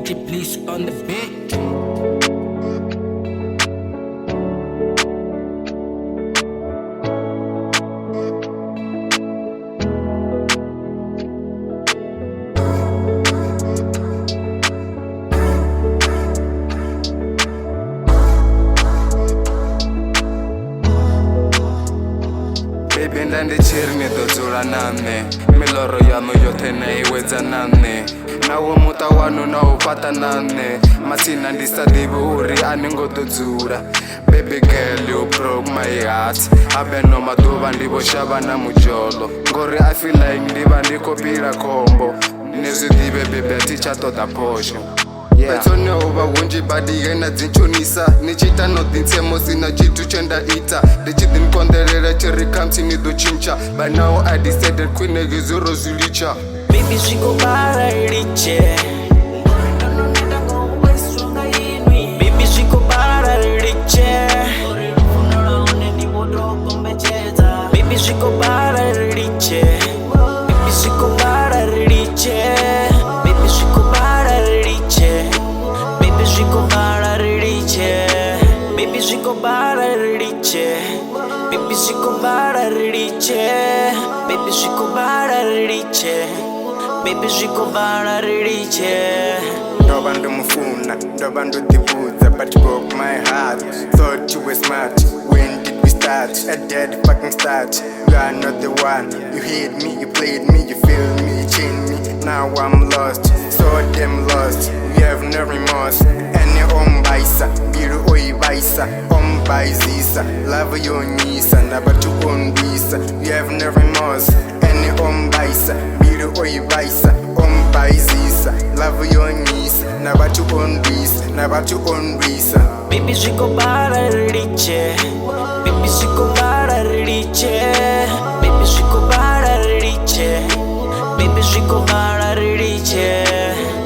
DJ Bliss on the beat. Baby ndandichiri nidodzula nane miloro yanu yote naiwedza nane nawo muta wanu naufata nane matsina ndisadivi uri aningododzula. Baby girl you broke my heart abeno maduva ndivoshava na mujolo ngori I feel like ndiva ndikopira khombo nezvidive baby atichatoda posho. Petone uva hunji badi yena dzinchonisa nichita nodzintsemo sina chitu chendaita ndichidzinkonderera chiri kamsi nidochincha but now I decided kwinege zoro zvilicha. Baby zvikobara riche Baby zvikobara riche Baby zvikobara riche Baby zvikobara riche Baby zvikobara riche Baby zvikobara riche Baby zvikobara riche Baby zvikobara riche Baby zvikobara riche Baby zvikobara riche. Ndoba ndomufuna ndoba ndodivudza but you broke my heart. Thought you were smart, when did we start? A dead fucking start. You are not the one. You hit me, you played me, you failed me, you chained me. Now I'm lost, so damn lost. You have no remorse. Ene ombaisa, biru oibaisa, ombaisisa. Love yonyisa, nabatu ondisa. You have no remorse. Ene ombaisa, biru oibaisa, ombaisisa. Love yonyisa, nabatu ondisa, nabatu ondisa. Baby zvikobara riche Baby zvikobara riche Baby zvikobara riche Baby zvikobara riche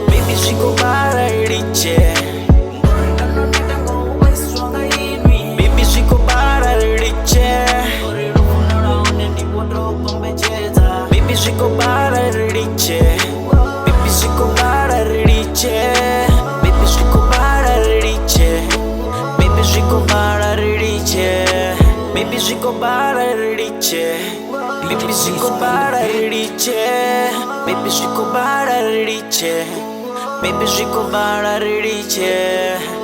Baby zvikobara riche Baby zvikobara riche Baby zvikobara riche Baby zvikobara riche Baby zvikobara riche Baby zvikobara riche Baby zvikobara riche Baby zvikobara riche Baby zvikobara riche Baby zvikobara riche